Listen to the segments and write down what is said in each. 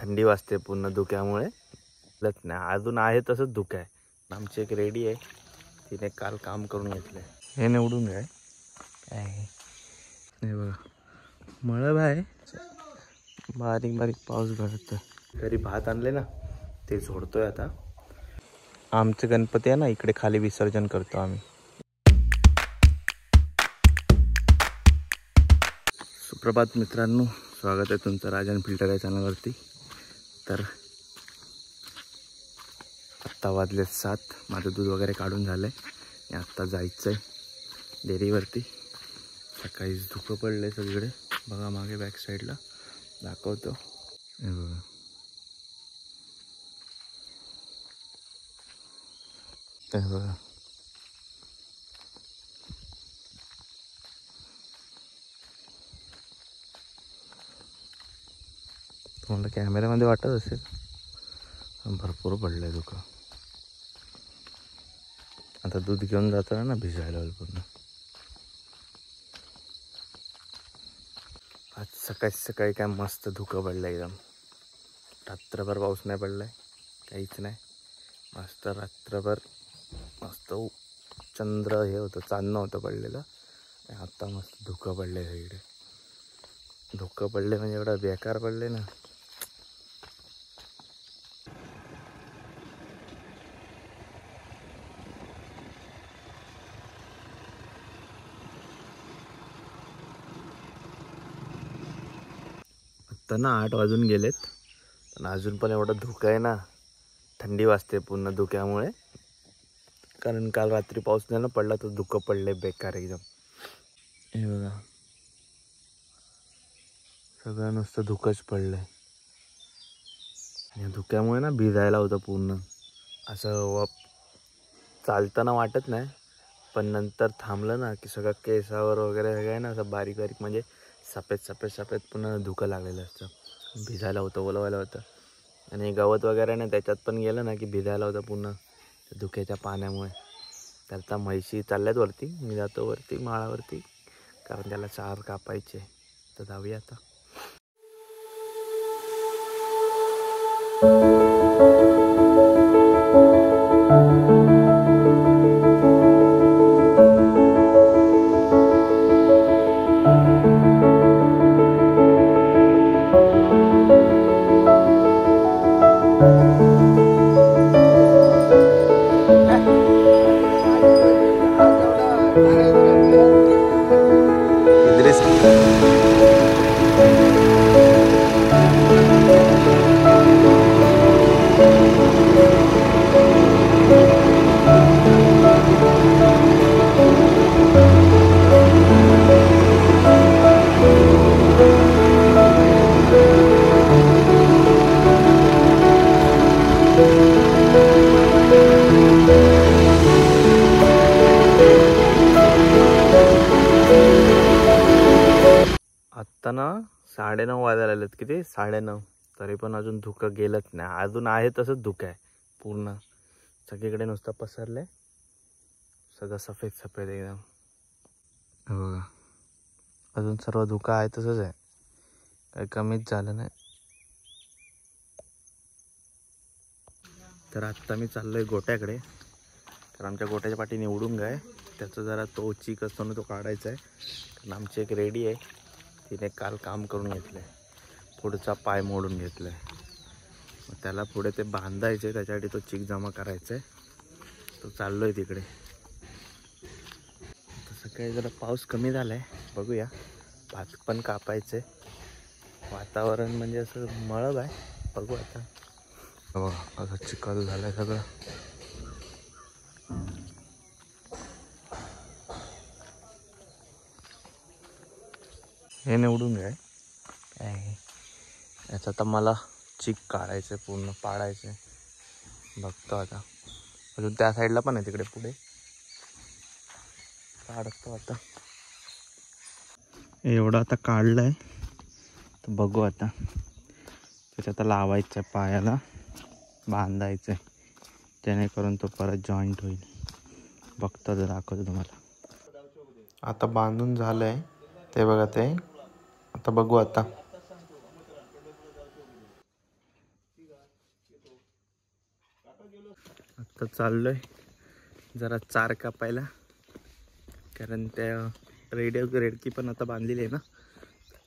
थंडी वाजते पूर्ण धुक्यामुळे. लत नाही अजून आहे तसंच धुकं आहे. आमची एक रेडी आहे, तिने काल काम करून घेतलंय. हे निवडून घ्या. हे बघा मळब आहे, बारीक बारीक पाऊस गळतोय. घरी भात आणले ना ते झोडतोय आता. आमचे गणपती आहे ना इकडे खाली विसर्जन करतो आम्ही. सुप्रभात मित्रांनो, स्वागत आहे तुमचं राजन फिल्टर या चॅनलवरती. तर आत्ता वाजले 7. माझं दूध वगैरे काढून झालं आहे आणि आत्ता जायचं आहे डेअरीवरती. सकाळीच धुकं पडलं आहे सगळीकडे. बघा मागे बॅक साईडला दाखवतो. हे बघा हे बघा तुम्हाला कॅमेऱ्यामध्ये वाटत असेल, भरपूर पडलं आहे धुकं. आता दूध घेऊन जातो ना भिजायला पूर्ण. आज सकाळी सकाळी काय मस्त धुकं पडलं एकदम. रात्रभर पाऊस नाही पडलाय, काहीच नाही. मस्त रात्रभर मस्त चंद्र हे होतं, चांदणं होतं पडलेलं. आता मस्त धुकं पडले सगळीकडे. धुकं पडले म्हणजे एवढं बेकार पडले ना. आत्ता ना 8 वाजून गेलेत, पण अजून पण एवढं धुकं आहे ना. थंडी वाजते पूर्ण धुक्यामुळे. कारण काल रात्री पाऊस नाही ना पडला, तर धुकं पडले बेकार एकदम. हे बघा सगळं नुसतं धुकंच पडलंय. आणि धुक्यामुळे ना भिजायला होतं पूर्ण. असं चालताना वाटत नाही, पण नंतर थांबलं ना की सगळं केसावर वगैरे सगळं आहे ना असं बारीक बारीक, म्हणजे सफेद सफेद सफेद पुन्हा धुकं लागलेलं असतं. भिजायला होतं, ओलवायला होतं. आणि गवत वगैरे ना त्याच्यात पण गेलं ना की भिजायला होतं पूर्ण धुक्याच्या पाण्यामुळे. तर आता म्हैशी चालल्यात वरती, मी जातो वरती माळावरती, कारण त्याला चार कापायचे. तर जाऊया आता. आत्ता ना 9:30 वाजायला आलेत. किती 9:30, तरी पण अजून धुकं गेलंच नाही. अजून आहे तसंच धुकं आहे पूर्ण. सगळीकडे नुसतं पसरलंय, सगळं सफेद सफेद एकदम. बघा अजून सर्व धुकं आहे तसंच आहे, काही कमीच झालं नाही. तर आत्ता मी चाललोय गोट्याकडे, कारण आमच्या गोट्याच्या पाठी निवडून काय त्याचं जरा तो चीक असतो ना तो काढायचा आहे. कारण आमची एक रेडी आहे, तिने काल काम करून घेतलं आहे. पुढचा पाय मोडून घेतला आहे, मग त्याला पुढे ते बांधायचे, त्याच्यासाठी तो चीक जमा करायचा आहे. तो चाललो आहे तिकडे. तसं काही जरा पाऊस कमी झाला आहे, बघूया. भात पण कापायचं आहे. वातावरण म्हणजे असं मळब आहे, बघू आता. बघा असं चिखल झालं आहे सगळं. हे निवडून घ्या. याचा तर मला चिक काढायचं आहे, पूर्ण पाडायचं आहे. बघतो आता. अजून त्या साईडला पण आहे तिकडे पुढे, काढतो आता. एवढं आता काढलं आहे, तर बघू आता. त्याच्यात लावायचं आहे, पायाला बांधायचं आहे, जेणेकरून तो परत जॉईंट होईल. बघतो जर दाखवतो तुम्हाला. आता बांधून झालं आहे ते बघा. ते आता बघू आता. आता चाललोय जरा चार कापायला, कारण त्या रेडकी पण आता बांधलेली आहे ना,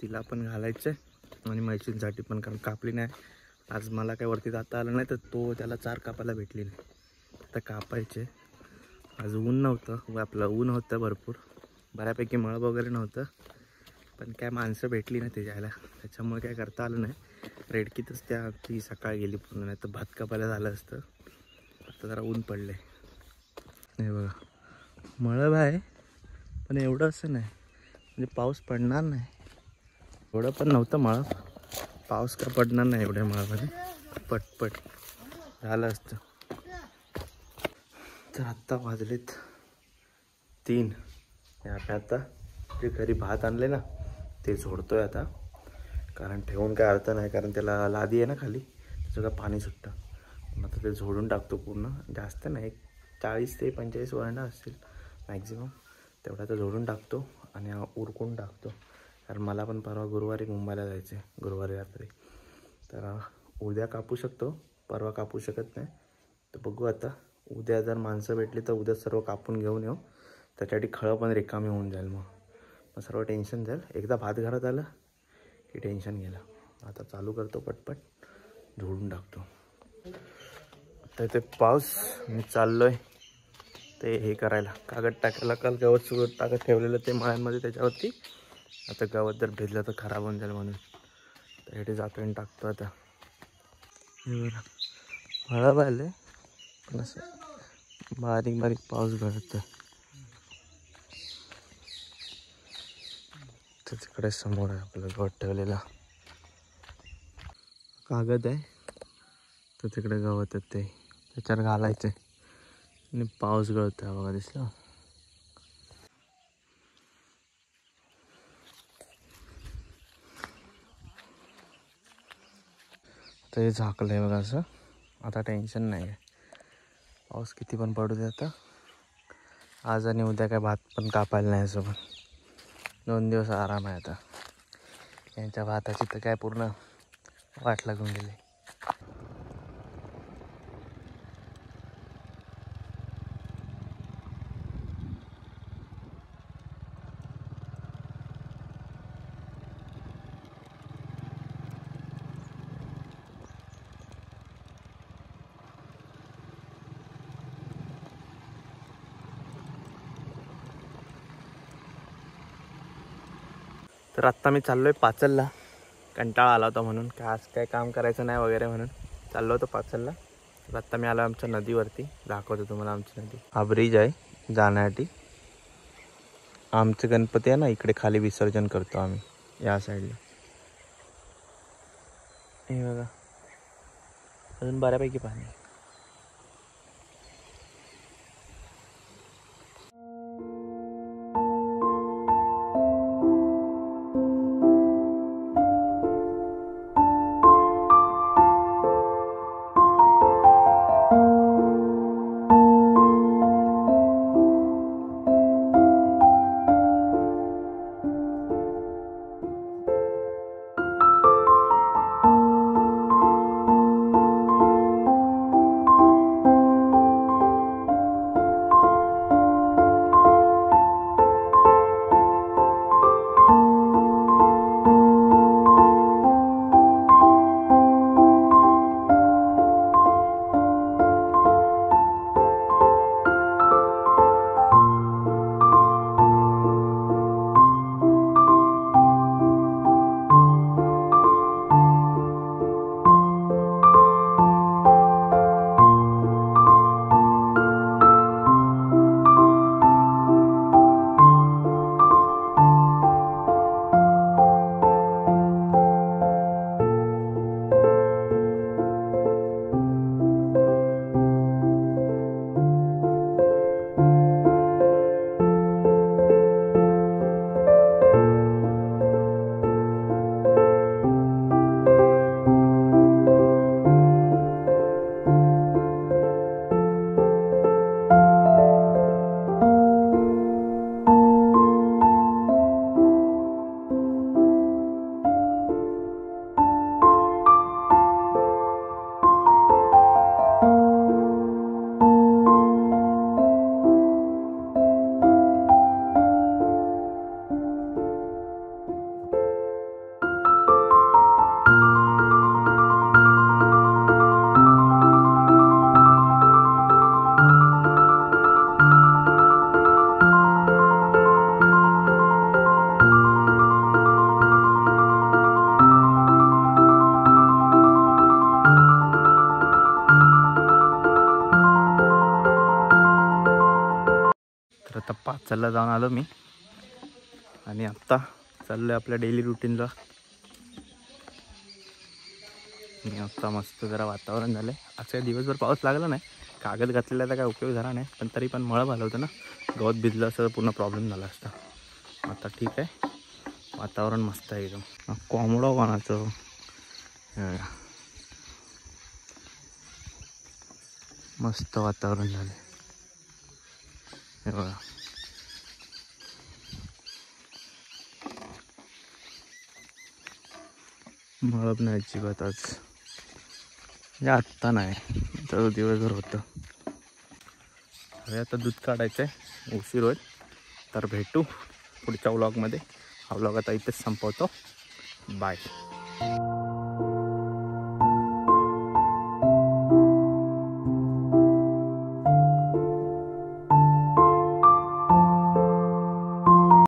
तिला पण घालायचं आहे आणि म्हैशींसाठी पण, कारण कापली नाही आज. मला काय वरती जाता आलं नाही तर तो त्याला चार कापायला भेटली नाही. आता कापायचे. आज ऊन नव्हतं, आपलं ऊन होतं भरपूर, बऱ्यापैकी मळब वगैरे नव्हतं, पण काय माणसं भेटली नाही ते जायला, त्याच्यामुळे काय करता आलं नाही. रेडकीतच ती सकाळ गेली पूर्ण, नाही तर भात कापायला झालं असतं. आता जरा ऊन पडले. हे बघा मळब आहे, पण एवढं असं नाही, म्हणजे पाऊस पडणार नाही एवढं पण नव्हतं मळब. पाऊस का पडणार नाही एवढ्या मळामध्ये, पटपट झालं असतं. तर आत्ता वाजलेत 3. आम्ही आता जे घरी भात आणले ना ते झोडतोय आता, कारण ठेवून काय अर्थ नाही, कारण त्याला लादी आहे ना खाली, सगळं पाणी सुटतं. आता ते झोडून टाकतो पूर्ण, जास्त नाही, 40 ते 45 वरंडा असतील मॅक्झिमम, तेवढा तर झोडून टाकतो आणि उरकून टाकतो. कारण मला पण परवा गुरुवारी मुंबईला जायचं आहे, गुरुवारी रात्री. तर उद्या कापू शकतो, परवा कापू शकत नाही. तर बघू आता, उद्या जर माणसं भेटली तर उद्या सर्व कापून घेऊन येऊ, त्याच्यासाठी खळं पण रिकामी होऊन जाईल. मग सर्व टेन्शन जाईल. एकदा भात घरात आलं की टेन्शन गेलं. आता चालू करतो, पटपट झोडून टाकतो. तर ते पाऊस, मी चाललोय ते हे करायला, कागद टाकायला. काल गवत सुगत टाकत ठेवलेलं ते मळ्यांमध्ये त्याच्यावरती. आता गवत जर भिजलं तर खराब होऊन जाईल म्हणून त्यासाठी जातो आणि टाकतो. आता हे बघा हळद आले, पण असं बारीक बारीक पाऊस गळत. तर तिकडे समोर आहे आपलं गवत ठेवलेला, कागद आहे, तर तिकडे गवत आहे ते त्याच्यावर घालायचं आणि पाऊस गळतोय बघा, दिसलं. ते झाकलंय बघा असं. आता टेन्शन नाही आहे, पाऊस किती पण पडू दे. आता आज आणि उद्या काय भात पण कापायला नाही, असं पण 2 दिवस आराम आहे. आता यांच्या भाताची तर काय पूर्ण वाट लागून गेली. तर आत्ता मी चाललो आहे पाचलला, कंटाळा आला होता म्हणून, काय आज काय काम करायचं नाही वगैरे म्हणून चाललो होतो पाचलला. तर आत्ता मी आलो आमच्या नदीवरती, दाखवतो तुम्हाला आमची नदी. हा ब्रिज आहे जाण्यासाठी. आमचं गणपती आहे ना इकडे खाली विसर्जन करतो आम्ही, या साईडला. हे बघा अजून बऱ्यापैकी पाणी. आता 5 जाऊन आलो मी आणि आत्ता चाललो आहे आपल्या डेली रुटीनला. आणि आत्ता मस्त जरा वातावरण झालं आहे. आज काही दिवसभर पाऊस लागला नाही, कागद घातलेला तर काय उपयोग झाला नाही, पण तरी पण मळं झालं होतं ना, गवत भिजलं असं पूर्ण प्रॉब्लेम झाला असता. आता ठीक आहे, वातावरण मस्त आहे एकदम. कोंबडं कोणाचं मस्त वातावरण झालं हे बघा. मळब नाही अजिबात आज, म्हणजे आत्ता नाही तर दिवसभर होतं. अरे आता दूध काढायचं आहे, उशीर होईल. तर भेटू पुढच्या व्लॉगमध्ये. हा व्लॉग आता इथेच संपवतो. बाय.